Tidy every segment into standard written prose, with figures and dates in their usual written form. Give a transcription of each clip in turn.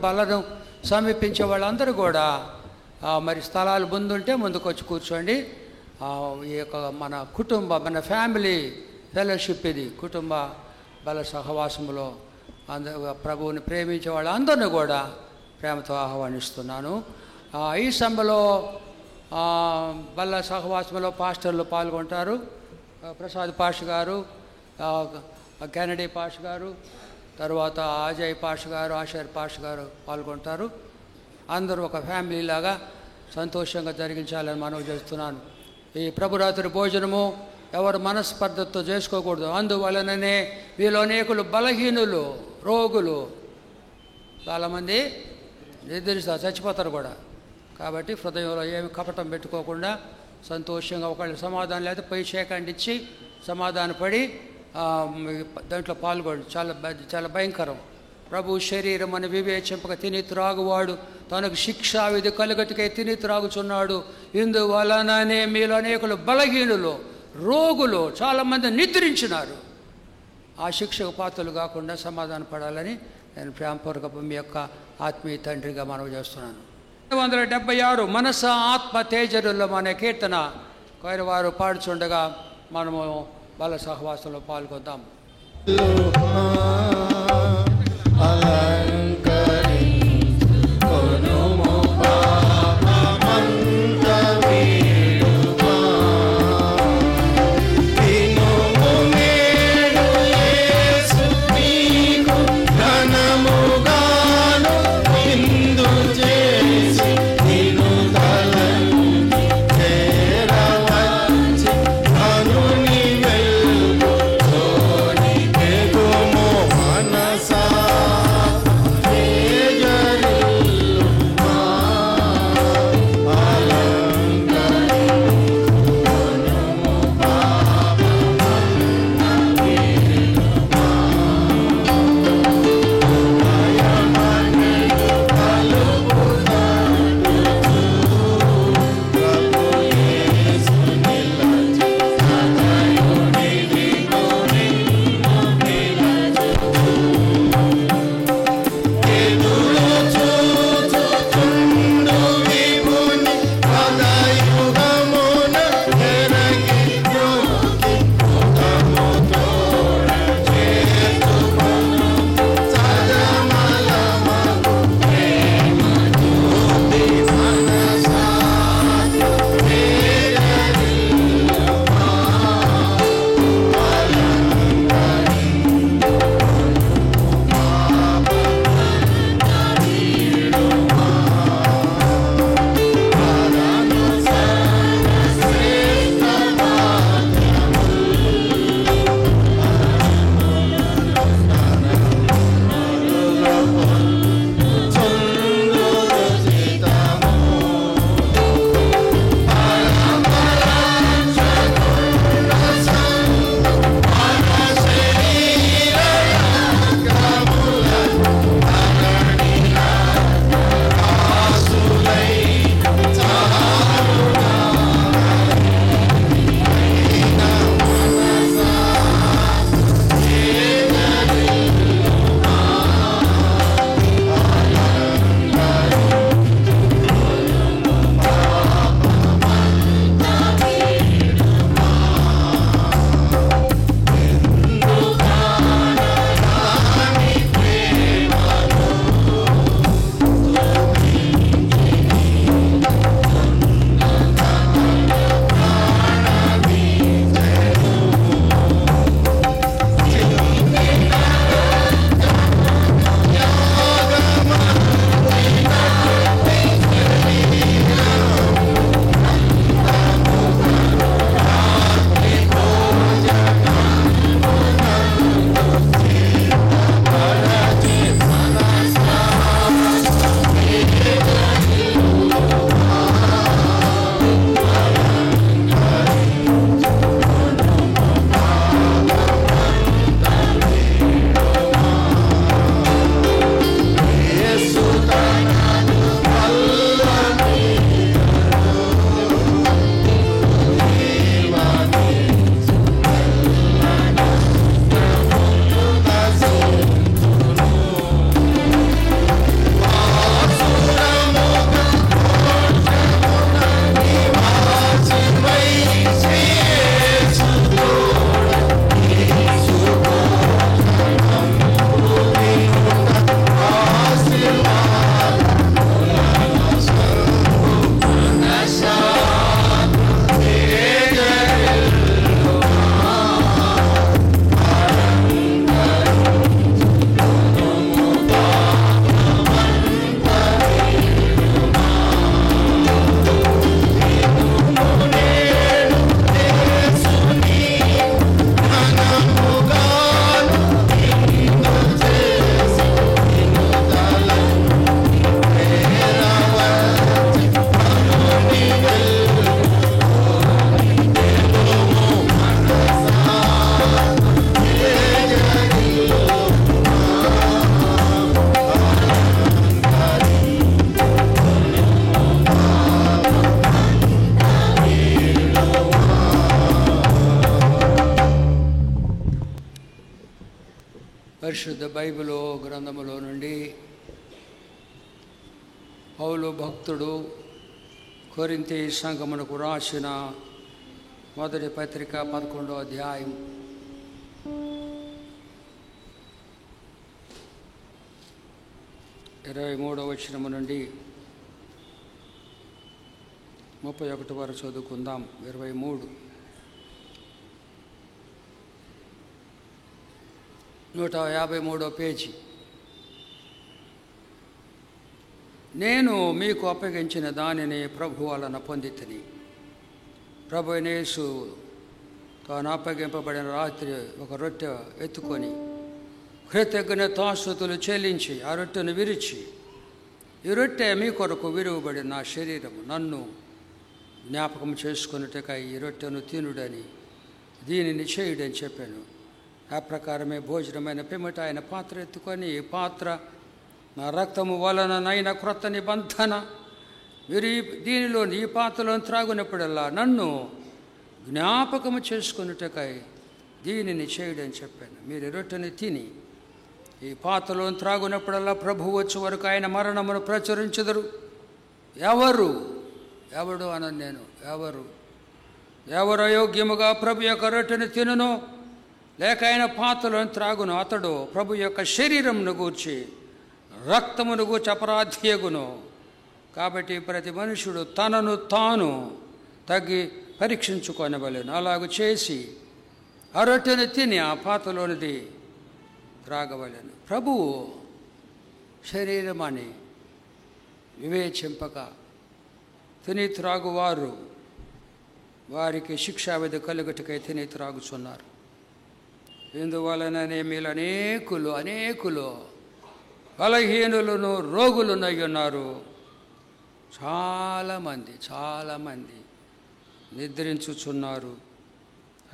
బలను సమీపించే వాళ్ళందరూ కూడా మరి స్థలాలు ముందుంటే ముందుకు వచ్చి కూర్చోండి. ఈ యొక్క మన ఫ్యామిలీ ఫెలోషిప్, ఇది కుటుంబ బల సహవాసములో ప్రభువుని ప్రేమించే వాళ్ళందరినీ కూడా ప్రేమతో ఆహ్వానిస్తున్నాను. ఈ సభలో బల్ల సహవాసంలో పాస్టర్లు పాల్గొంటారు. ప్రసాద్ పాష గారు, కెనడీ పాష గారు, తర్వాత అజయ్ పాష గారు, ఆషర్ పాష గారు పాల్గొంటారు. అందరూ ఒక ఫ్యామిలీ లాగా సంతోషంగా జరిగించాలని మనవి చేస్తున్నాను. ఈ ప్రభురాత్రి భోజనము ఎవరు మనస్పర్ధతో చేసుకోకూడదు. అందువలననే వీళ్ళు అనేకులు బలహీనులు, రోగులు, చాలామంది నిద్రిస్తారు, చచ్చిపోతారు కూడా. కాబట్టి హృదయంలో ఏమి కపటం పెట్టుకోకుండా సంతోషంగా ఒకళ్ళు సమాధానం లేదా పై షేకండి ఇచ్చి సమాధానపడి దాంట్లో పాల్గొండి. చాలా భయంకరం. ప్రభు శరీరం అని వివేచింపక తిని త్రాగువాడు తనకు శిక్షా విధి కలుగటికై తిని త్రాగుచున్నాడు. ఇందువలననే మీలో అనేకులు బలహీనులు, రోగులు, చాలామంది నిద్రించినారు. ఆ శిక్షకు పాత్రలు కాకుండా సమాధాన పడాలని నేను ప్రేమపూర్వక మీ యొక్క ఆత్మీయ తండ్రిగా మనవి చేస్తున్నాను. 176 మనస ఆత్మ తేజరుల్లో అనే కీర్తన వారు పాడుచుండగా మనము బల సహవాసంలో పాల్గొద్దాం. పరిశుద్ధ బైబిలు గ్రంథములో నుండి పౌలు భక్తుడు కొరింథీ సంఘమునకు రాసిన మొదటి పత్రిక 11వ అధ్యాయం 23వ వచనము నుండి 31 వరకు చదువుకుందాం. 23 153వ పేజీ. నేను మీకు అప్పగించిన దానిని ప్రభు వలన పొందితిని. ప్రభు అయిన యేసు తాను అప్పగింపబడిన రాత్రి ఒక రొట్టె ఎత్తుకొని కృతజ్ఞతాస్తుతులు చెల్లించి ఆ రొట్టెను విరిచి, ఈ రొట్టె మీ కొరకు విరువబడిన నా శరీరము, నన్ను జ్ఞాపకం చేసుకున్నట్టుగా ఈ రొట్టెను తినుడని, దీనిని చేయుడని చెప్పాను. ఆ ప్రకారమే భోజనమైన పిమ్మట ఆయన పాత్ర ఎత్తుకొని, ఈ పాత్ర నా రక్తము వలననైన క్రొత్త నిబంధన, మీరు దీనిలోని ఈ పాత్రలో త్రాగునప్పుడల్లా నన్ను జ్ఞాపకము చేసుకున్నట్టుకై దీనిని చేయడని చెప్పాను. మీరు రొట్టెని తిని ఈ పాత్రలో త్రాగునప్పుడల్లా ప్రభు వచ్చే వరకు ఆయన మరణమును ప్రచురించుదురు. ఎవడు అనను నేను, ఎవరు అయోగ్యముగా ప్రభు యొక్క రొట్టెని తినును లేక ఆయన పాత్రలో త్రాగును, అతడు ప్రభు యొక్క శరీరమును గూర్చి రక్తమును గూర్చి అపరాధియగును. కాబట్టి ప్రతి మనుషుడు తనను తాను తగ్గి పరీక్షించుకొనవలెను. అలాగూ చేసి ఆ రొట్టెను తిని ఆ పాత్రలోనిది త్రాగవలెను. ప్రభువు శరీరమని వివేచింపక తిని త్రాగువారు వారికి శిక్షావిధి కలుగుటకై తిని త్రాగుచున్నారు. ఇందువలననే మీలో అనేకులు బలహీనులను రోగులునై ఉన్నారు. చాలామంది నిద్రించుచున్నారు.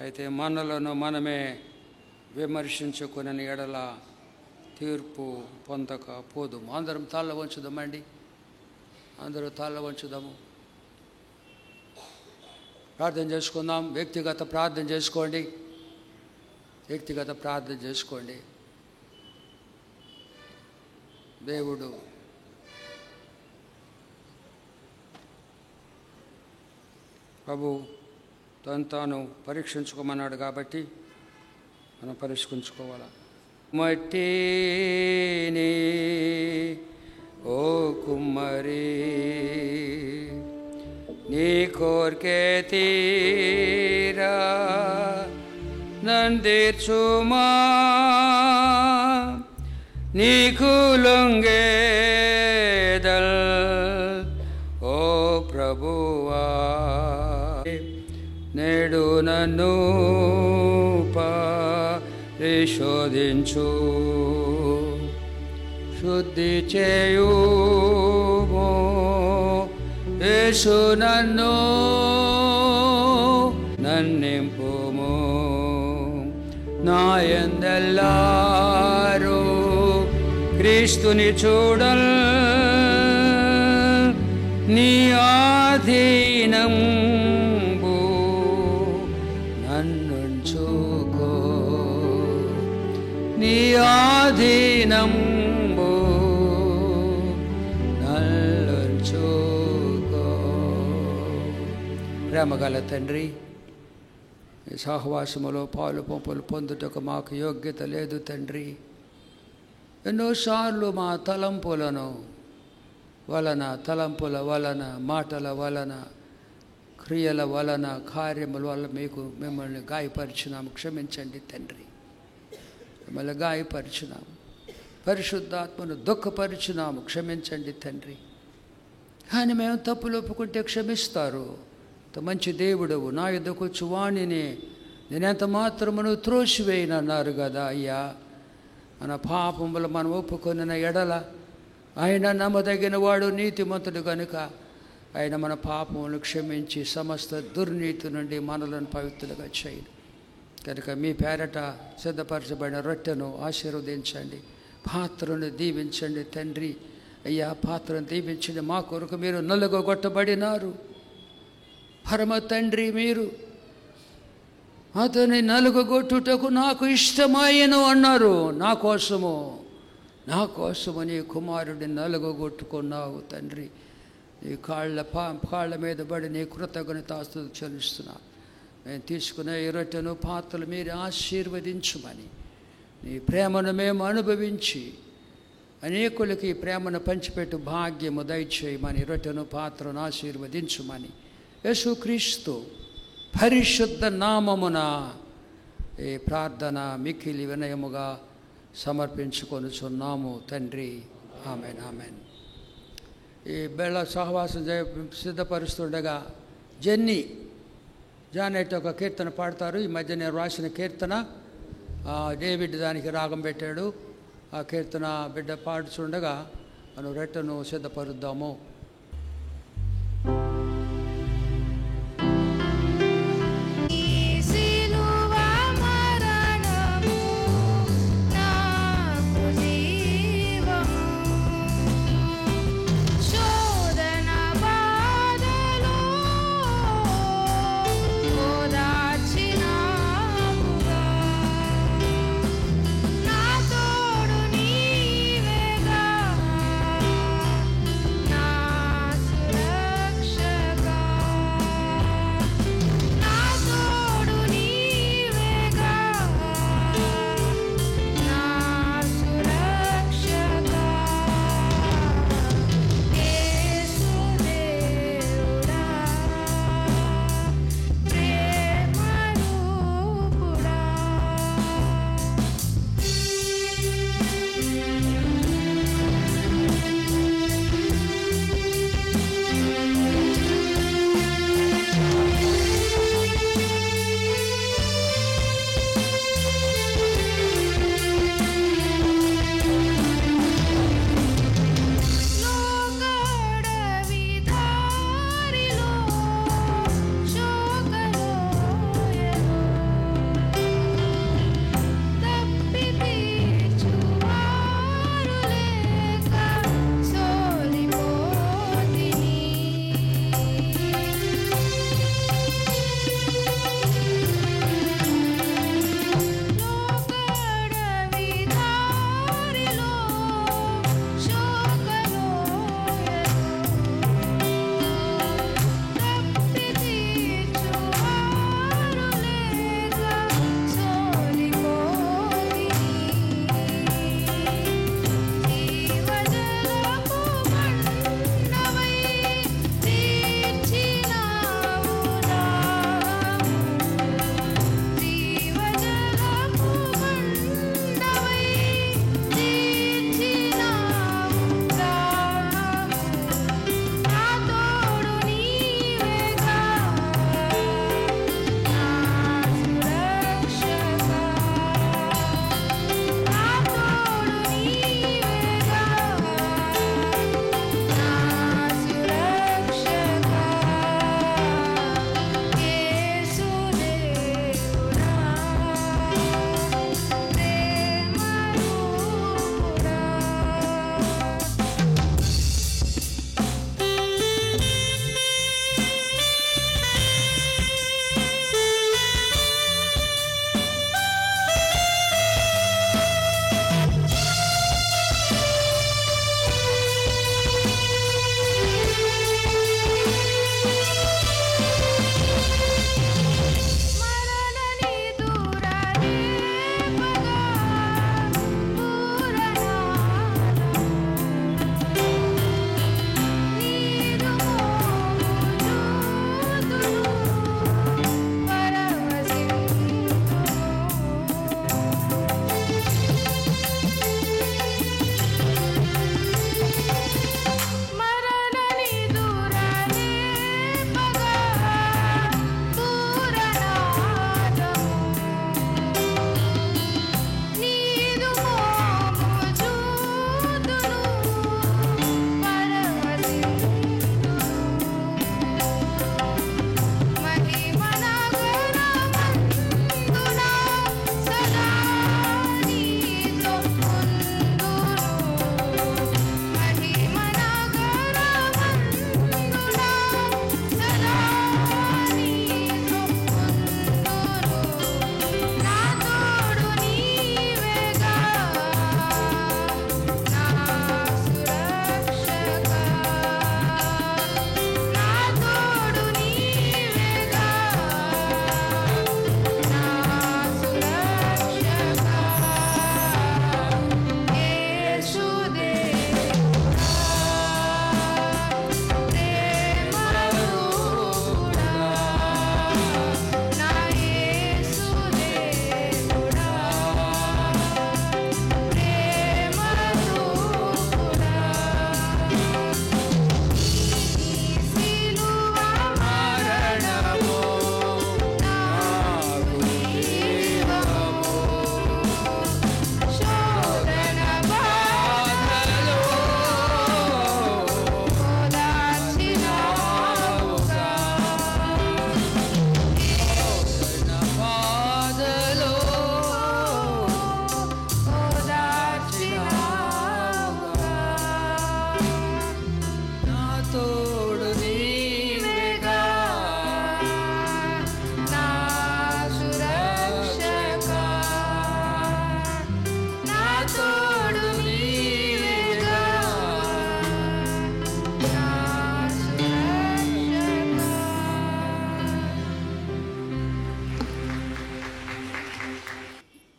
అయితే మనలను మనమే విమర్శించుకుని ఎడల తీర్పు పొందక పోదుము. అందరం తల్ల వంచుదామండి. అందరూ తల్ల వంచుదాము. ప్రార్థన చేసుకుందాం. వ్యక్తిగత ప్రార్థన చేసుకోండి. దేవుడు ప్రభు తాను పరీక్షించుకోమన్నాడు కాబట్టి మనం పరీక్షించుకోవాలా. మట్టిని ఓ కుమ్మరి నీ కోర్కే తీరా నందిర్చుమా, నీకు లొంగేదల్ ఓ ప్రభువా. నేడు నన్ను పరిశోధించు, శుద్ధి చేయుము యేసు, నన్నింపుము. నాయందెల్లారూ క్రీస్తుని చూడల్, నీ ఆధీనంబు నన్నుంచుకో, నీ ఆధీనంబు నన్నుంచుకో. ప్రేమగల తండ్రి, ఈ సహవాసములో పాలు పంపులు పొందుటకు మాకు యోగ్యత లేదు తండ్రి. ఎన్నోసార్లు మా తలంపుల వలన, మాటల వలన, క్రియల వలన, కార్యముల వల్ల మిమ్మల్ని గాయపరిచినాము. క్షమించండి తండ్రి. మిమ్మల్ని గాయపరిచినాము, పరిశుద్ధాత్మను దుఃఖపరిచినాము. క్షమించండి తండ్రి. కానీ మేము తప్పులు ఒప్పుకుంటే క్షమిస్తారు. మంచి దేవుడవు. నా యుద్ధకు వచ్చి వాణిని నేనెంత మాత్రమును త్రోసివేయనన్నారు కదా అయ్యా. మన పాపములు మనం ఒప్పుకొనిన ఎడల ఆయన నమ్మదగిన వాడు, నీతిమంతుడు కనుక ఆయన మన పాపములను క్షమించి సమస్త దుర్నీతి నుండి మనలను పవిత్రులుగా చేయను. కనుక మీ పేరట సిద్ధపరచబడిన రొట్టెను ఆశీర్వదించండి, పాత్రను దీవించండి తండ్రి. అయ్యా, పాత్రను దీవించండి. మా కొరకు మీరు నలుగొట్టబడినారు. పరమ తండ్రి, మీరు అతని నలుగగొట్టుటకు నాకు ఇష్టమాయను అన్నారు. నా కోసము నీ కుమారుడిని నలుగగొట్టుకున్నావు తండ్రి. నీ కాళ్ళ మీద పడి నీ కృతజ్ఞతాస్తుతి చెల్లిస్తున్నా. మేము తీసుకునే ఈ రొట్టెను పాత్రలు మీరు ఆశీర్వదించమని, నీ ప్రేమను మేము అనుభవించి అనేకులకి ఈ ప్రేమను పంచిపెట్టు భాగ్యము దయచేయమని, రొట్టెను పాత్రను ఆశీర్వదించమని యేసుక్రీస్తు పరిశుద్ధ నామమున ఈ ప్రార్థన మిక్కిలి వినయముగా సమర్పించుకొనుచున్నాము తండ్రి. Amen, amen. ఈ బెళ్ళ సహవాసం సిద్ధపరుస్తుండగా జానెట్ ఒక కీర్తన పాడతారు. ఈ మధ్య నేను రాసిన కీర్తన, డేవిడ్ దానికి రాగం పెట్టాడు. ఆ కీర్తన బిడ్డ పాడుచుండగా మనం రొట్టెను సిద్ధపరుద్దాము. నా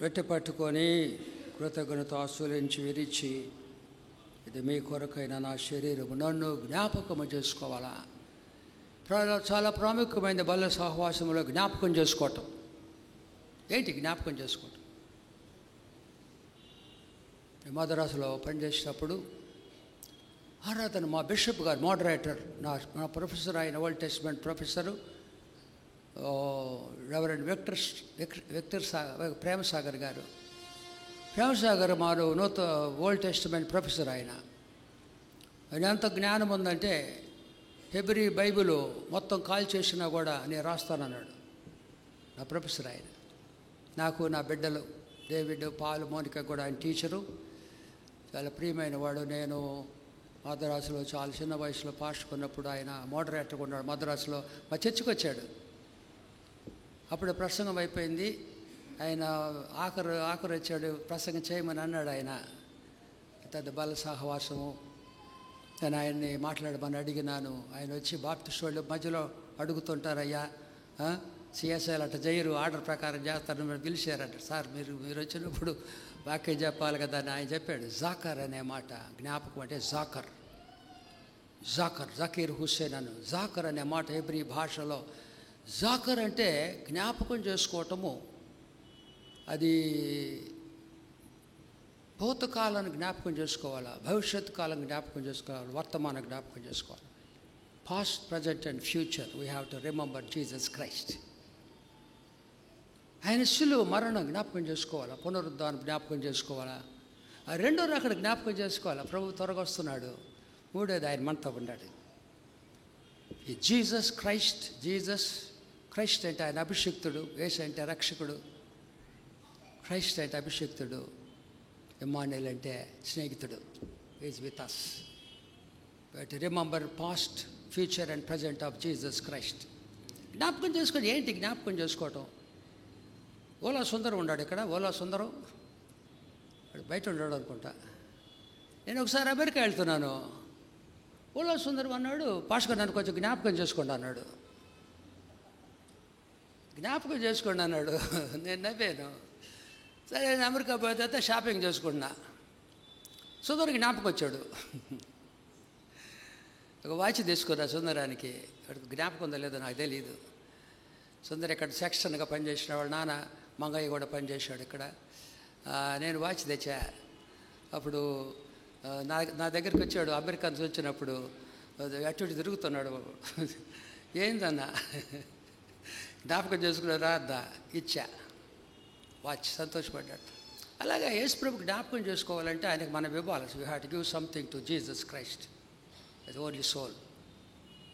రొట్టె పట్టుకొని కృతజ్ఞత ఆస్తులించి విరిచి, ఇది మీ కొరకైన నా శరీరము, నన్ను జ్ఞాపకము చేసుకోవాలా. చాలా ప్రాముఖ్యమైన బల్ల సహవాసంలో జ్ఞాపకం చేసుకోవటం. ఏంటి జ్ఞాపకం చేసుకోవటం? మద్రాసులో పనిచేసేటప్పుడు ఆరాధన మా బిషప్ గారు మోడరేటర్, నా ప్రొఫెసర్, ఆయన old testament professor reverend Prem Sagar గారు. ప్రేమసాగర్ మారు ఓల్డ్ టెస్ట్మెంట్ ప్రొఫెసర్. ఆయన ఎంత జ్ఞానం ఉందంటే హెబ్రీ బైబిల్ మొత్తం కాల్ చేసినా కూడా నేను రాస్తానన్నాడు నా ప్రొఫెసర్. ఆయన నాకు, నా బిడ్డలు డేవిడ్, పాల్, మోనిక కూడా ఆయన టీచరు, చాలా ప్రియమైన వాడు. నేను మద్రాసులో చాలా చిన్న వయసులో పాస్టుకున్నప్పుడు ఆయన మోడరేటర్గా ఉన్నాడు. మద్రాసులో మా చర్చికి వచ్చాడు. అప్పుడు ప్రసంగం అయిపోయింది. ఆయన ఆఖరు వచ్చాడు, ప్రసంగం చేయమని అన్నాడు. ఆయన పెద్ద బల సహవాసము. నేను ఆయన్ని మాట్లాడమని అడిగినాను. ఆయన వచ్చి బాప్టిస్ట్ వాళ్ళు మధ్యలో అడుగుతుంటారయ్యా, సిఎస్ఐలు అట్లా చేయరు, ఆర్డర్ ప్రకారం చేస్తారు, మీరు పిలిచారంట. సార్ మీరు వచ్చినప్పుడు వాక్యం చెప్పాలి కదా అని ఆయన చెప్పాడు. జాకర్ అనే మాట జ్ఞాపకం అంటే జకీర్ హుస్సేన్ అను. జాకర్ అనే మాట హెబ్రీ భాషలో జాకర్ అంటే జ్ఞాపకం చేసుకోవటము. అది భూతకాలాన్ని జ్ఞాపకం చేసుకోవాలా, భవిష్యత్ కాలం జ్ఞాపకం చేసుకోవాలి, వర్తమానం జ్ఞాపకం చేసుకోవాలి. Past, present and future we have to remember Jesus Christ. ఆయన శిలువ మరణం జ్ఞాపకం చేసుకోవాలా, పునరుద్ధానం జ్ఞాపకం చేసుకోవాలా, ఆ రెండో అక్కడ జ్ఞాపకం చేసుకోవాలా. ప్రభు త్వరగా వస్తున్నాడు. మూడోది ఆయన మనతో ఉన్నాడు. ఈ జీసస్ క్రైస్ట్ అంటే ఆయన అభిషిక్తుడు, యేసు అంటే రక్షకుడు, క్రైస్ట్ అంటే అభిషిక్తుడు, ఇమ్మానుయేల్ అంటే స్నేహితుడు. Is with us. But remember past, future and present of Jesus Christ. జ్ఞాపకం చేసుకోండి. ఏంటి జ్ఞాపకం చేసుకోవటం? ఓలా సుందరం ఉన్నాడు ఇక్కడ. ఓలా సుందరం బయట ఉన్నాడు అనుకుంటా. నేను ఒకసారి అమెరికా వెళ్తున్నాను. ఓలా సుందరం అన్నాడు, పాస్టర్ నన్ను కొంచెం జ్ఞాపకం చేసుకోండి అన్నాడు. జ్ఞాపకం చేసుకోండి అన్నాడు. నేను నవ్వాను. సరే, నేను అమెరికా పోతే షాపింగ్ చేసుకున్నా. సుందరికి జ్ఞాపకం వచ్చాడు. ఒక వాచ్ తీసుకున్నా సుందరానికి. జ్ఞాపకం ఉందో లేదో నాకు తెలియదు. సుందర్ ఇక్కడ సెక్షన్గా పనిచేసిన వాళ్ళ నాన్న మంగయ్య కూడా పనిచేశాడు ఇక్కడ. నేను వాచ్ తెచ్చా. అప్పుడు నా దగ్గరికి వచ్చాడు. అమెరికా నుంచి వచ్చినప్పుడు అటు ఇటు తిరుగుతున్నాడు. ఏందన్నా జ్ఞాపకం చేసుకున్న రాద్దా ఇచ్చా వాచ్. సంతోషపడ్డాడు. అలాగే యేసుప్రభు జ్ఞాపకం చేసుకోవాలంటే ఆయనకు మనం ఇవ్వాలి. We have to give something to Jesus Christ as only soul.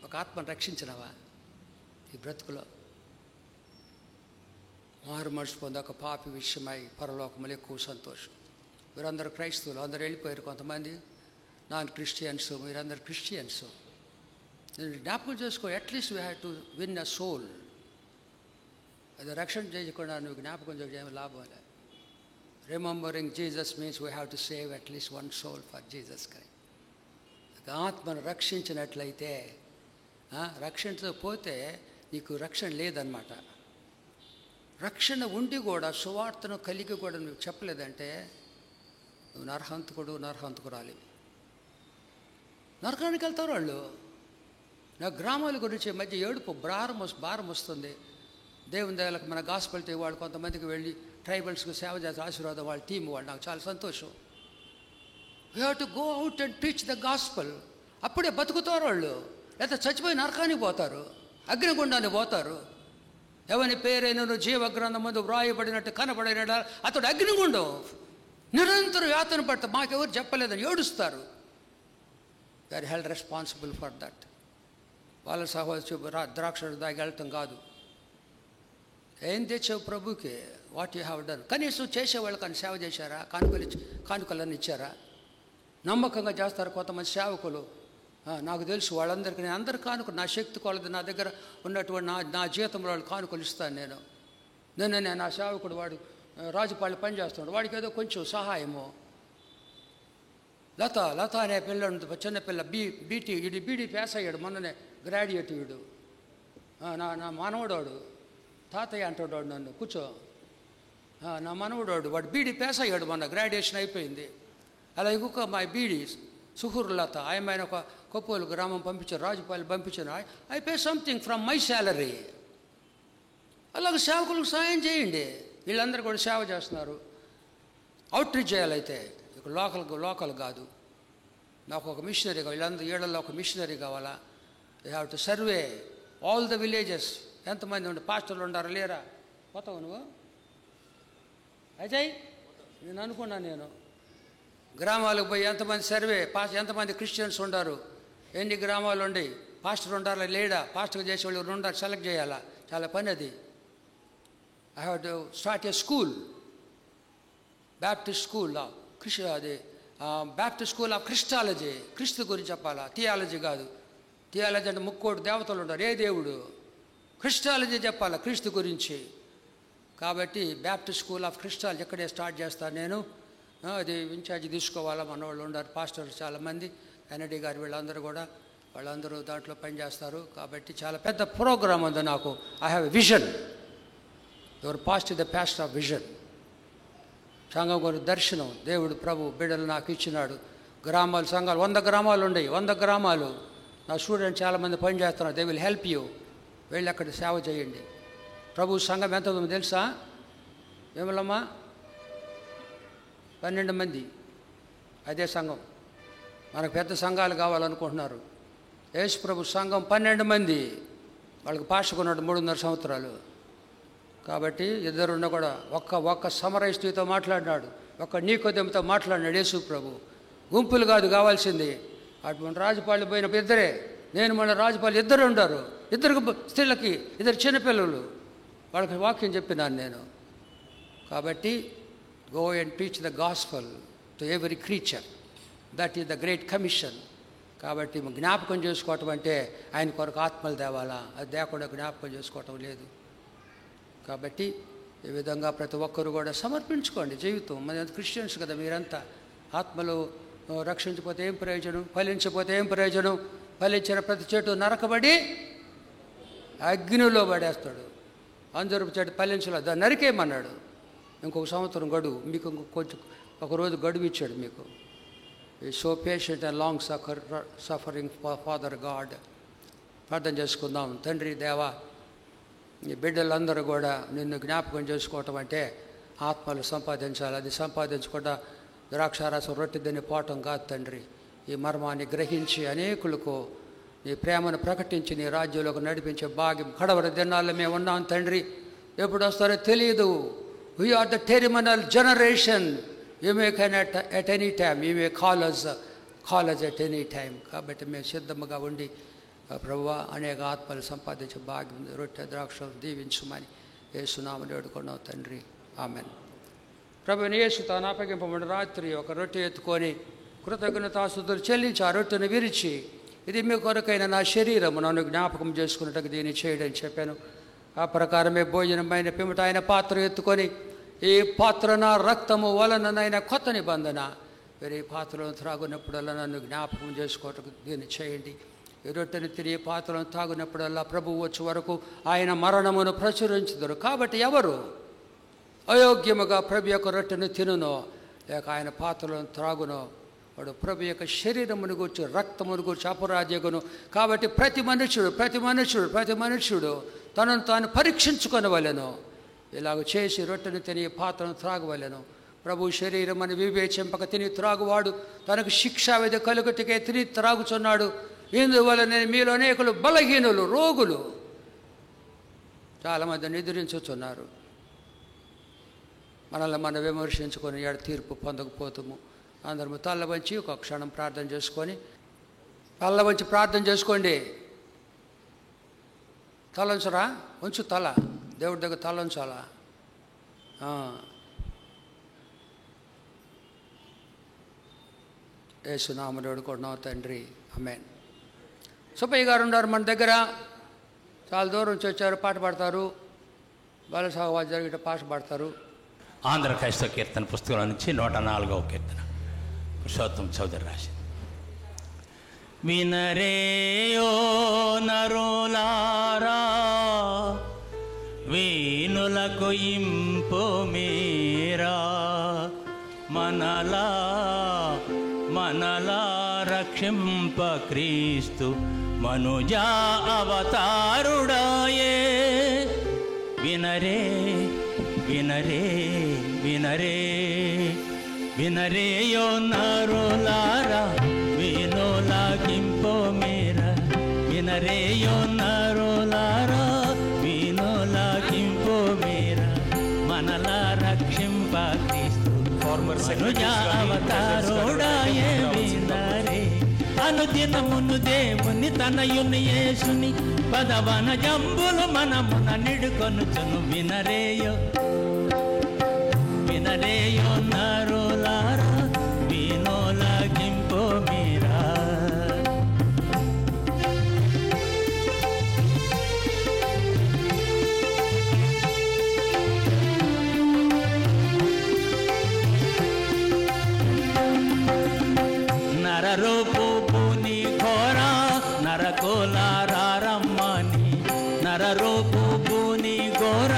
ఒక ఆత్మను రక్షించినవా ఈ బ్రతుకులో? మారు మనసు పొంది ఒక పాపి విషయమై పరలోకములు ఎక్కువ సంతోషం. వీరందరూ క్రైస్తవులు, అందరూ వెళ్ళిపోయారు. కొంతమంది నాన్ క్రిస్టియన్స్, మీరందరూ క్రిస్టియన్స్. జ్ఞాపకం చేసుకో. At least we have to win a soul. అది రక్షణ చేయకుండా నువ్వు జ్ఞాపకం చేయడం లాభం లేదు. Remembering Jesus means we have to save at least one soul for Jesus Christ. ఆత్మను రక్షించినట్లయితే, రక్షించకపోతే నీకు రక్షణ లేదన్నమాట. రక్షణ ఉండి కూడా సువార్తను కలిగి కూడా నువ్వు చెప్పలేదంటే నువ్వు నరహంతకురాలి. నరకానికి వెళ్తారు వాళ్ళు. నా గ్రామాల గురించి మధ్య ఏడుపు భారం వస్తుంది. దేవుని దయలకు మన గాస్పెల్ వాళ్ళు కొంతమందికి వెళ్ళి ట్రైబల్స్కి సేవ చేసే ఆశీర్వాదం వాళ్ళ టీం వాళ్ళు. నాకు చాలా సంతోషం. We have to go out and teach the gospel. అప్పుడే బతుకుతారు వాళ్ళు. లేకపోతే చచ్చిపోయి నరకానికి పోతారు, అగ్నిగుండానికి పోతారు. ఎవరి పేరైనను జీవగ్రంథం ముందు వ్రాయబడినట్టు కనబడిన అతడు అగ్నిగుండం నిరంతరం యాతన పడతారు. మాకెవరు చెప్పలేదని ఏడుస్తారు. They are held responsible for that. వాళ్ళ సహోదరు ద్రాక్ష దాగి వెళ్తాం కాదు. ఏం తెచ్చావు ప్రభుకి? What you have done. కనీసం చేసేవాళ్ళు కానీ సేవ చేశారా? కానుకలన్నీ ఇచ్చారా? నమ్మకంగా చేస్తారు కొంతమంది సేవకులు. నాకు తెలుసు వాళ్ళందరికీ నేను అందరు కానుక నా శక్తి కొలది నా దగ్గర ఉన్నటువంటి నా జీతంలో వాళ్ళు కానుకలు ఇస్తాను. నేను నా సేవకుడు వాడు రాజుపాళ్ళు పని చేస్తున్నాడు, వాడికి ఏదో కొంచెం సహాయము. లత అనే పిల్ల చిన్నపిల్ల బీడీ పాస్ అయ్యాడు మొన్ననే, గ్రాడ్యుయేట్. వీడు నా మానవుడోడు. తాతయ్య అంటాడు నన్ను, కూర్చో నా మనవడు వాడు బీడీ పాస్ అయ్యాడు, మొన్న గ్రాడ్యుయేషన్ అయిపోయింది. అలా ఇంకొక మా బీడీ సుహూర్లత ఆయన ఒక కొప్పోలు గ్రామం పంపించారు, రాజుపాలి పంపించాను. I pay something from my salary. అలాగే సేవకులకు సాయం చేయండి. వీళ్ళందరూ కూడా సేవ చేస్తున్నారు. అవుట్ రీచ్ చేయాలైతే ఇక లోకల్ కాదు. నాకు ఒక మిషనరీ కావాలి, వీళ్ళందరూ ఏళ్ళల్లో ఒక మిషనరీ కావాలా. You have to survey all the villages. ఎంతమంది ఉండి పాస్టర్లు ఉండారా లేరా? పోతావు నువ్వు అజయ్? నేను అనుకున్నాను గ్రామాలకు పోయి ఎంతమంది సర్వే ఎంతమంది క్రిస్టియన్స్ ఉండారు, ఎన్ని గ్రామాలు ఉండి పాస్టర్ ఉండారా లేడా, పాస్టర్ చేసేవాళ్ళు ఉండారు, సెలెక్ట్ చేయాలా. చాలా పని అది. I have to start A school, Baptist school Baptist school of Christology. క్రీస్తు గురించి చెప్పాలా, థియాలజీ కాదు. థియాలజీ అంటే ముక్కోటి దేవతలు ఉంటారు, ఏ దేవుడు? క్రిస్టాలజీ చెప్పాలా క్రీస్తు గురించి. కాబట్టి బ్యాప్టిస్ట్ స్కూల్ ఆఫ్ క్రిస్టాలజీ ఇక్కడే స్టార్ట్ చేస్తాను నేను. అది ఇన్ఛార్జ్ తీసుకోవాలా, మన వాళ్ళు ఉన్నారు పాస్టర్స్ చాలామంది, ఎన్ఐడి గారు వీళ్ళందరూ కూడా, వాళ్ళందరూ దాంట్లో పనిచేస్తారు. కాబట్టి చాలా పెద్ద ప్రోగ్రామ్ ఉంది నాకు. I have a vision. Your past the past of vision. సంఘం గురి దర్శనం దేవుడు ప్రభు బిడ్డలు నాకు ఇచ్చినాడు. గ్రామాలు సంఘాలు 100 గ్రామాలు ఉన్నాయి. 100 గ్రామాలు నా స్టూడెంట్ చాలామంది పని చేస్తున్నారు. They will help you. వెళ్ళి అక్కడ సేవ చేయండి. ప్రభు సంఘం ఎంత ఉందో తెలుసా? ఏమలమ్మా 12 మంది. అదే సంఘం. మనకు పెద్ద సంఘాలు కావాలనుకుంటున్నారు. యేసు ప్రభు సంఘం 12 మంది. వాళ్ళకి పాషకున్నాడు 3.5 సంవత్సరాలు. కాబట్టి ఇద్దరున్న కూడా ఒక్క సమరయిస్టుతో మాట్లాడినాడు, ఒక్క నీకోదేముతో మాట్లాడినాడు యేసు ప్రభు. గుంపులు కాదు కావాల్సింది. అటువంటి రాజుపాళ్ళు పోయినప్పుడు ఇద్దరే, నేను మన రాజుపాళ్ళు ఇద్దరు ఉండారు. ఇద్దరు స్త్రీలకి 2 చిన్నపిల్లలు, వాళ్ళకి వాక్యం చెప్పినాను నేను. కాబట్టి go and teach the gospel to every creature. That is the great commission. కాబట్టి జ్ఞాపకం చేసుకోవటం అంటే ఆయన కొరకు ఆత్మలు తేవాలా, అది లేకుండా జ్ఞాపకం చేసుకోవటం లేదు. కాబట్టి ఈ విధంగా ప్రతి ఒక్కరు కూడా సమర్పించుకోండి జీవితం. మన క్రిస్టియన్స్ కదా మీరంతా. ఆత్మలు రక్షించకపోతే ఏం ప్రయోజనం, ఫలించకపోతే ఏం ప్రయోజనం? ఫలించిన ప్రతి చెట్టు నరకబడి అగ్నిలో పడేస్తాడు. అందరూ చెట్టు ఫలించలేదు, దాన్ని నరికేయమన్నాడు. ఇంకొక సంవత్సరం గడువు మీకు, కొంచెం ఒకరోజు గడువు ఇచ్చాడు మీకు. So patient and long suffering father God. ప్రార్థన చేసుకుందాం. తండ్రి దేవా, ఈ బిడ్డలందరూ కూడా నిన్ను జ్ఞాపకం చేసుకోవటం అంటే ఆత్మలు సంపాదించాలి. అది సంపాదించకుండా ద్రాక్షారసం రొట్టె తిని పోవటం కాదు తండ్రి. ఈ మర్మాన్ని గ్రహించి అనేకులకు నీ ప్రేమను ప్రకటించి నీ రాజ్యంలోకి నడిపించే భాగ్యం కడవరి దినాల్లో మేము ఉన్నాం తండ్రి. ఎప్పుడు వస్తారో తెలియదు. We are the terminal generation. You may can at any time, you may call us at any time. కాబట్టి మేము సిద్ధముగా ఉండి ప్రభువా అనేక ఆత్మలు సంపాదించే భాగ్యం రొట్టె ద్రాక్ష దీవించమని యేసునామమున వేడుకున్నాం తండ్రి. ఆమెన్. ప్రభుని యేసు తాను అప్పగింపబడిన రాత్రి ఒక రొట్టె ఎత్తుకొని కృతజ్ఞతాస్తుతులు చెల్లించి ఆ రొట్టెను విరిచి, ఇది మీ కొరకైన నా శరీరము, నన్ను జ్ఞాపకం చేసుకున్నట్టుగా దీన్ని చేయడం చెప్పాను. ఆ ప్రకారమే భోజనమైన పిమ్మట ఆయన పాత్ర ఎత్తుకొని, ఈ పాత్ర నా రక్తము వలననైన కొత్త నిబంధన, వేరే పాత్రలను త్రాగునప్పుడల్లా నన్ను జ్ఞాపకం చేసుకోవటకు దీన్ని చేయండి. ఈ రొట్టెను తిరిగి పాత్రలను తాగునప్పుడల్లా ప్రభువు వచ్చే వరకు ఆయన మరణమును ప్రచురించుదురు. కాబట్టి ఎవరు అయోగ్యముగా ప్రభు యొక్క రొట్టెను తినునో లేక ఆయన పాత్రలను త్రాగునో వాడు ప్రభు యొక్క శరీరమును గూర్చి రక్తమును గూర్చి అపరాధ్యగును. కాబట్టి ప్రతి మనుష్యుడు తనను తాను పరీక్షించుకొనవలెను. ఇలాగ చేసి రొట్టెను తిని పాత్రను త్రాగవలెను. ప్రభు శరీరం అని వివేచింపక తిని త్రాగువాడు తనకు శిక్షావిధి కలుగుటికే తిని త్రాగుచున్నాడు. ఇందువలన మీలో అనేకులు బలహీనులు, రోగులు చాలామంది నిద్రించుతున్నారు. మనల్ని మనం విమర్శించుకొని ఏడు తీర్పు పొందకపోతాము. అందరము తల్ల వంచి ఒక క్షణం ప్రార్థన చేసుకొని, తల్ల వంచి ప్రార్థన చేసుకోండి. తలంచరా, ఉంచు తల, దేవుడి దగ్గర తలంచాలా. యేసునామమున వేడుకుంటున్నాం తండ్రి. ఆమేన్. సుబ్బయ్య గారు ఉన్నారు మన దగ్గర, చాలా దూరం నుంచి వచ్చారు. పాట పాడతారు, బాలసాగవాది జరిగిన పాట పాడతారు. ఆంధ్ర క్రైస్తవ కీర్తన పుస్తకం నుంచి 104వ కీర్తన పురుషోత్తం చౌదరి రాసింది. వినరేయో నరులారా, వీణులకు ఇంపు మీ రక్షింప క్రీస్తు మనుజా అవతారుడాయే. వినరే వినరే వినరే వినరేయో నరులారా వినోలాగింపో మేరా. వినరేయో నరులారా వినోలాగింపో మేరా. మనలా రక్షింప క్రీస్తు మనుజా అవతారుడాయే. వినరే అనుదినమును దేవుని తనయుని యేసుని పదవన జంబులు మనమున నిడుకొనుచును. వినరేయో వినరేయో నరులారా వినోలాగింపో మీరా. నరరూపు భూని ఘోర నరకులారమ్మని. నరరూపు భూని ఘోర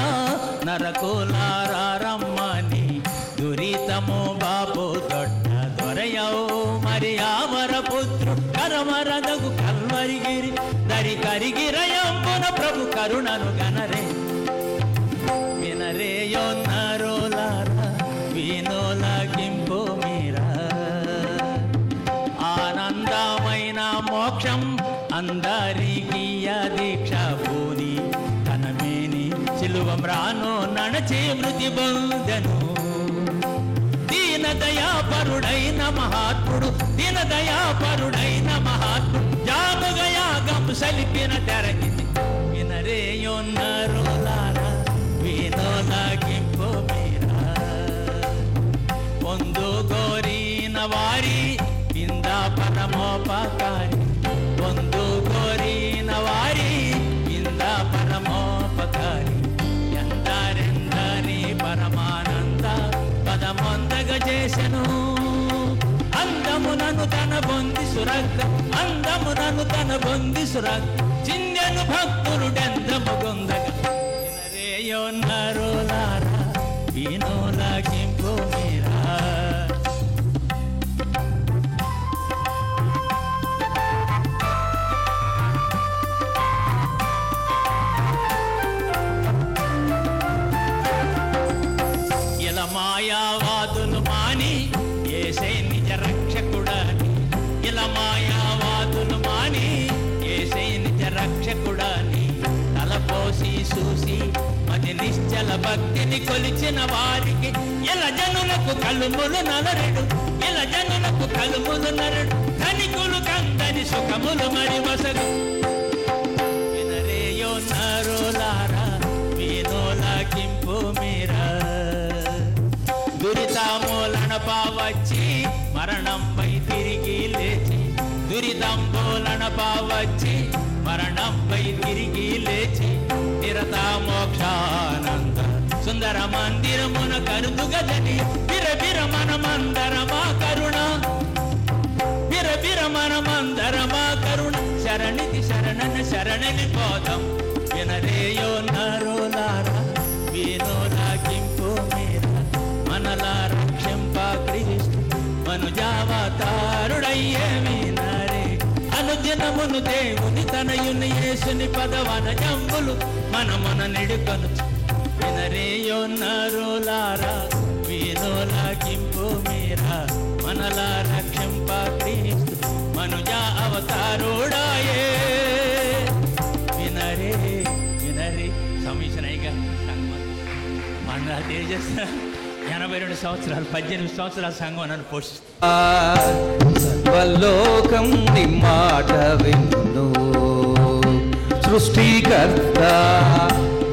నరకులారమ్మని. దురితము బాబు దొడ్డ దొరయవు మరి ఆమర పుత్రు కరమరదగు కల్వరిగిరి దరి కరిగిరయంబున ప్రభు కరుణను గనరే. వినరేయో నరులారా వినోలాగింపో మీరా. ఆనందమైన మోక్షం అందరికీ దీక్ష పూని తనమేని సిలువం రాను నడచే మృతి బొందెను. దీనదయాపరుడైన మహాత్ముడు దీనదయాపరుడైన మహాత్ముడు జాముగయాగం సలిపిన తెరగిది. వినరేయో నరులారా వినోలాగింపో మీరా. పొందు గోరిన వారి కింద పరమోపకారి. పొందు కోరిన వారి కింద పరమోపకారి. ఎందరెందరి పరమానంద పదమొందగ చేసెను. అందమునను తన బొంది సురగ్గ అందమునను తన బొంది సురగ్గ చిందెను భక్తులుడెందము గొందగ. వినరేయో నరులారా వినోలాగింపో మీరా. మాయావాదులు మాని యేసే నిజ రక్షకుడని. ఇలా మాయావాదులు మాని యేసే నిజ రక్షకుడని. తలపోసి చూసి మది నిశ్చల భక్తిని కొలిచిన వారికి ఇలా జనులకు కలుములు నలరెడు. ఇలా జనులకు కలుములు నరడు. ధనికులు కందని సుఖములు మరి వసగు. వినరేయో నరులారా వినోలాగింపో మీరా. దురితమూలన పావచ్చి మరణంపై తిరిగి లేచి. దురితంబూలన పావచ్చి మరణంపై తిరిగి లేచి. నిరత మోక్షానంద సుందర మందిరమున కరుదుగదని. బిరబిర మనమందరమా కరుణ బిరబిర మనమందరమా కరుణ. శరణిది శరణన శరణని పోదాం. వినరేయో నరులారా వినోలాగింపో మీరా. మనలా రక్షింప క్రీస్తు మనుజావతారుడయ్యే. వినరే అనుదినమును దేవుని తనయుని యేసుని పదవన జంబులు మనమున నిడుకొను. వినరేయో నరులారా వినోలాగింపో మీరా. మనలా రక్షింప క్రీస్తు మనుజా అవతారుడాయే. వినరే వినరే సమీచనైగా మన తేజస్ 82 సంవత్సరాలు 18 సంవత్సరాల సంఘం నన్ను పోషిస్తుంది. సర్వలోకం నీ మాట విను. సృష్టికర్త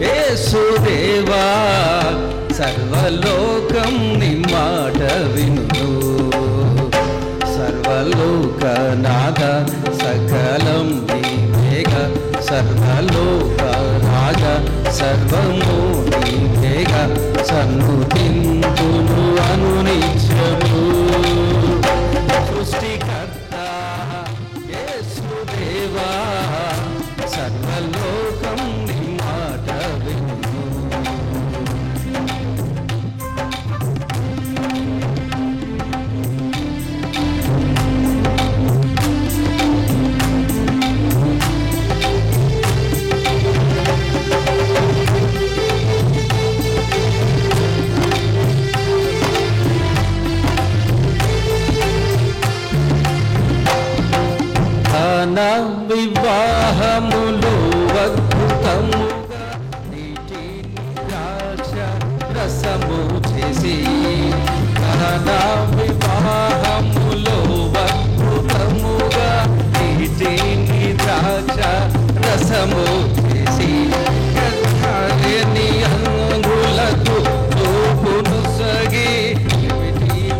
యేసుదేవా సర్వలోకం నీ మాట విను. సర్వలోకనాథ సకలం నీవేగా. సర్వలోక రాజ సర్వము నీవేగా. సన్నుతింతును అనునిత్యము. సృష్టికర్త యేసుదేవా సర్వలోకం నీ మాట విను. వివాహములో అద్భుతముగా నీటిని ద్రాక్ష రసము చేసి కానా వివాహములో అద్భుతముగా నీటిని ద్రాక్ష రసము చేసి అంగులకు చూపును సగి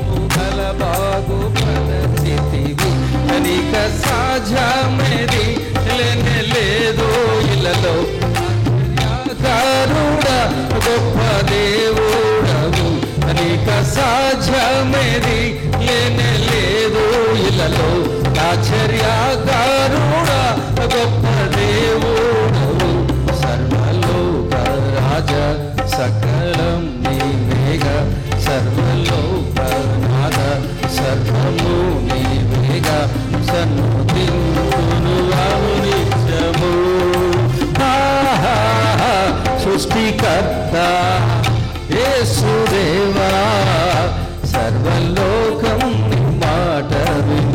ముగల బాగు ప్రదర్శితివి కనిక సాధ్యమేది లేదు ఇళ్ళలో కరుణ గొప్ప దేవుడవు కనిక సాధ్యమేది లేదు ఇళ్ళలో ఆశ్చర్యకరుణ గొప్ప దేవుడవు సర్వలోక రాజ సకలం నీవేగా సర్వలోక నాథ సర్వము నీవేగా సన్నుతింతును నిత్యము సృష్టికర్త యేసుదేవా సర్వలోకం నీ మాట విను.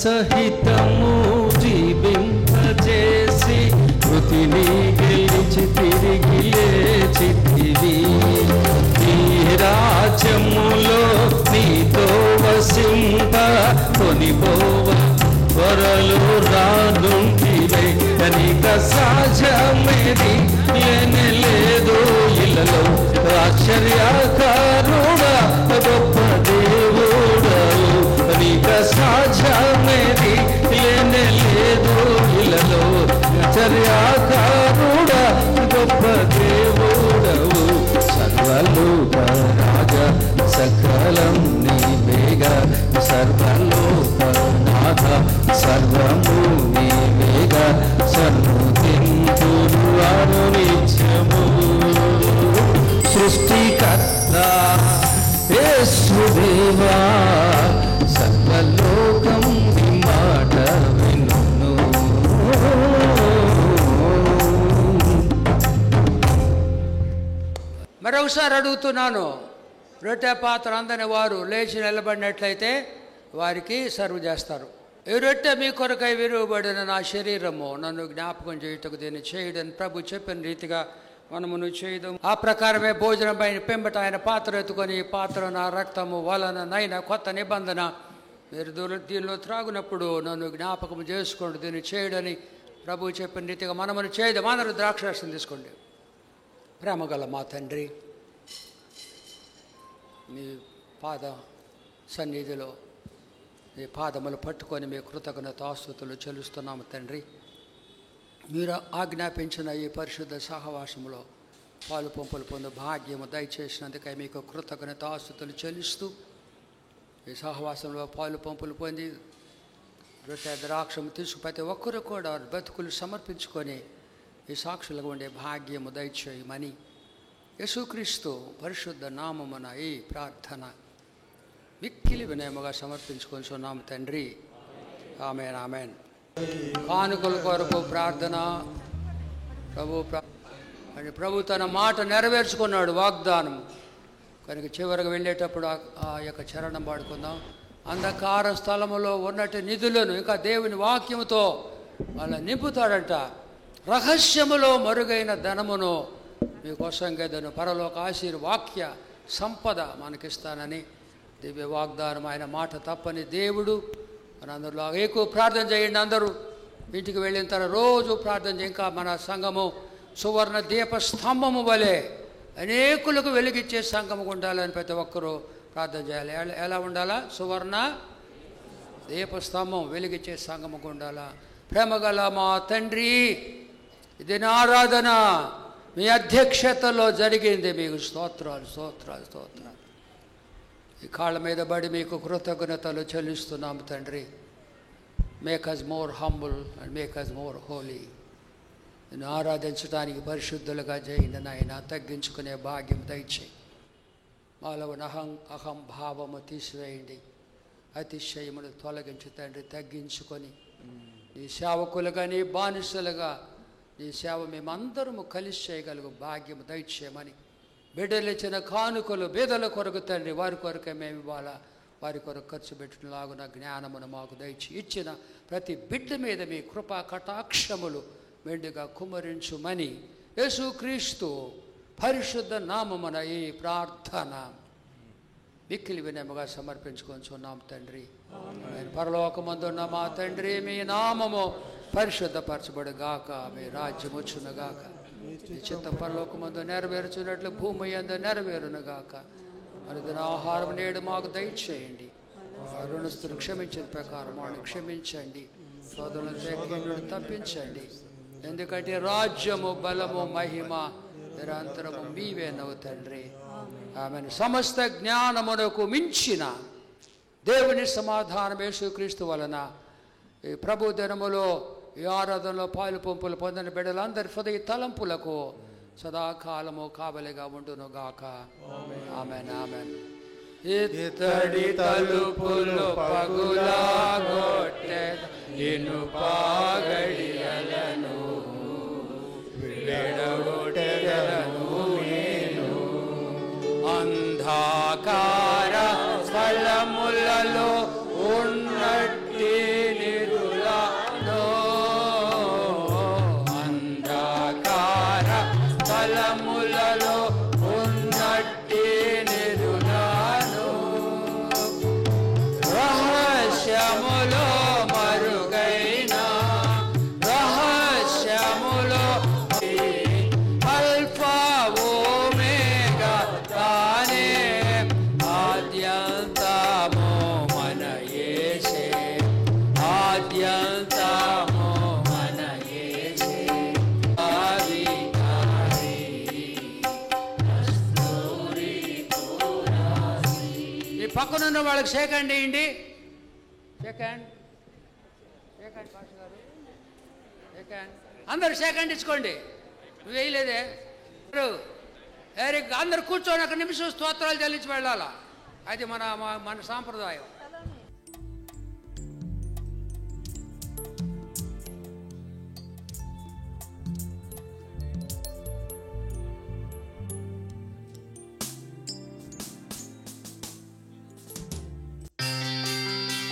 సహితము జీవింపజేసి మృతిని గెలిచి తిరిగి లేచితివి ఈ రాజ్యములో నీతో వసింప కొనిపోవ త్వరలో రానుంటివై కనిక సాధ్యమేది లేదు ఇళ్ళలో ఆశ్చర్యకరుడా గొప్ప దేవుడవు కనిక సాధ్యమేది లేదు ఇళ్ళలో ఆశ్చర్యకరుడా గొప్ప దేవుడవు సర్వలోక రాజ సకలం నీవేగా సర్వలోక నాథ సర్వము నీవేగా సన్నుతింతును నిత్యము సృష్టికర్త యేసుదేవా సర్వలోకం నీ మాట వినును. మరొకసారి అడుగుతున్నాను, రొట్టె పాత్ర అందని వారు లేచి నిలబడినట్లయితే వారికి సర్వ్ చేస్తారు. ఈ రొట్టె మీ కొరకై విరువబడిన నా శరీరము, నన్ను జ్ఞాపకం చేయుటకు దీన్ని చేయడని ప్రభు చెప్పిన రీతిగా మనమును చేయడం. ఆ ప్రకారమే భోజనం పైన పెంబట ఆయన పాత్ర ఎత్తుకొని, ఈ పాత్ర నా రక్తము వలన నైనా కొత్త నిబంధన, మీరు దీనిలో త్రాగునప్పుడు నన్ను జ్ఞాపకం చేసుకోండి దీన్ని చేయడని ప్రభు చెప్పిన రీతిగా మనమును చేయడం. అందరూ ద్రాక్షరసం తీసుకోండి. ప్రేమగల మా తండ్రి, మీ పాద సన్నిధిలో మీ పాదములు పట్టుకొని మీ కృతజ్ఞత ఆస్తుతులు చెల్లిస్తున్నాము తండ్రి. మీరు ఆజ్ఞాపించిన ఈ పరిశుద్ధ సహవాసములో పాలు పంపులు పొందు భాగ్యము దయచేసినందుకై మీకు కృతజ్ఞత ఆస్తుతులు చెల్లిస్తూ ఈ సహవాసంలో పాలు పంపులు పొంది రొట్టె ద్రాక్షము తీసుకు ప్రతి ఒక్కరు కూడా బతుకులు సమర్పించుకొని ఈ సాక్షులుగా ఉండే భాగ్యము దయచేయమని యేసుక్రీస్తు పరిశుద్ధ నామమున ఈ ప్రార్థన మిక్కిలి వినయముగా సమర్పించుకొనిచున్నాము తండ్రి. ఆమేన్ ఆమేన్. కానుకల కొరకు ప్రార్థన. ప్రభు తన మాట నెరవేర్చుకున్నాడు, వాగ్దానం. కనుక చివరికి వెళ్ళేటప్పుడు ఆ యొక్క చరణం పాడుకుందాం. అంధకార స్థలములో ఉన్నట్టు నిధులను ఇంకా దేవుని వాక్యముతో వాళ్ళ నింపుతాడంట. రహస్యములో మరుగైన ధనమును మీకోసం గదను పరలోక వాక్య సంపద మనకిస్తానని దివ్య వాగ్దానం. ఆయన మాట తప్పని దేవుడు. మనందరిలో ఎక్కువ ప్రార్థన చేయండి. అందరూ ఇంటికి వెళ్ళిన తర్వాత రోజు ప్రార్థన చేయండి. ఇంకా మన సంఘము సువర్ణ దీప స్తంభము వలె అనేకులకు వెలిగిచ్చే సంఘము ఉండాలని ప్రతి ఒక్కరూ ప్రార్థన చేయాలి. ఎలా ఉండాలా? సువర్ణ దీపస్తంభం వెలిగించే సంఘము ఉండాలా. ప్రేమగల మా తండ్రి, ఇది నా ఆరాధన మీ అధ్యక్షతలో జరిగింది. మీకు స్తోత్రాలు స్తోత్రాలు స్తోత్రాలు. ఈ కాళ్ళ మీద పడి మీకు కృతజ్ఞతలు చెల్లిస్తున్నాము తండ్రి. Make us more humble and make us more holy. నేను ఆరాధించడానికి పరిశుద్ధులుగా చేయండి నాయన. తగ్గించుకునే భాగ్యం దయచేయి. మాలో ఉన్న అహంభావము తీసివేయండి. అతిశయములు తొలగించు తండ్రి. తగ్గించుకొని నీ సేవకులుగా, నీ బానిసలుగా నీ సేవ మేమందరము కలిసి చేయగలుగు భాగ్యము దయచేయమని, బిడ్డలు ఇచ్చిన కానుకలు బీదల కొరకు తండ్రి, వారి కొరకే మేము ఇవాళ వారి కొరకు ఖర్చు పెట్టినలాగున జ్ఞానమును మాకు దయచి ఇచ్చిన ప్రతి బిడ్డ మీద మీ కృపా కటాక్షములు మెండుగా కుమ్మరించుమని యేసుక్రీస్తు పరిశుద్ధ నామమున ఈ ప్రార్థన మిక్కిలి వినయముగా సమర్పించుకొంచున్నాం తండ్రి. పరలోకమందున్న మా తండ్రి, మీ నామము పరిశుద్ధపరచబడుగాక, మీ రాజ్యం వచ్చునుగాక, మీ చిత్తం పరలోకమందు నెరవేర్చున్నట్లు భూమి యందు నెరవేరునుగాక. అనుదిన ఆహారం నేడు మాకు దయచేయండి. రుణస్తులు క్షమించిన ప్రకారం వాడిని క్షమించండి. సోదరులను తప్పించండి. ఎందుకంటే రాజ్యము, బలము, మహిమ నిరంతరము మీవేనవు తండ్రి. ఆమెను సమస్త జ్ఞానమునకు మించిన దేవుని సమాధానం యేసుక్రీస్తు వలన ఈ ప్రభు దినములో ఈ ఆరాధనలో పాలు పంపులు పొందిన బిడ్డలందరి హృదయ తలంపులకు సదాకాలము కావలిగా ఉండునుగాక. ఆమెన్. ఆమెన్. ఇత్తడి తలుపులు పగులాగొట్టె ఇనుపగడియలను విడగొట్టెదను నేను. అంధకార స్థలములలో ఉన్నట్టి నిరులను, అంధకార స్థలములలో ఉన్నట్టి నిరులను, రహస్యములో మరుగైన రహస్యములో అల్ఫా ఓమేగా తానే ఆద్యంతము మన యేసే, ఆద్యంతము మన యేసే. ఆది ఈ పక్కనున్న వాళ్ళకి షేక్ హ్యాండ్ ఇవ్వండి. Shake hand, shake hand pastor గారు, షేక్ హ్యాండ్. అందరు షేక్ హ్యాండ్ ఇచ్చుకోండి. నువ్వు వేయలేదే అందరు కూర్చొని ఒక నిమిషం స్తోత్రాలు చెల్లించి వెళ్ళాలా. అది మన సాంప్రదాయం.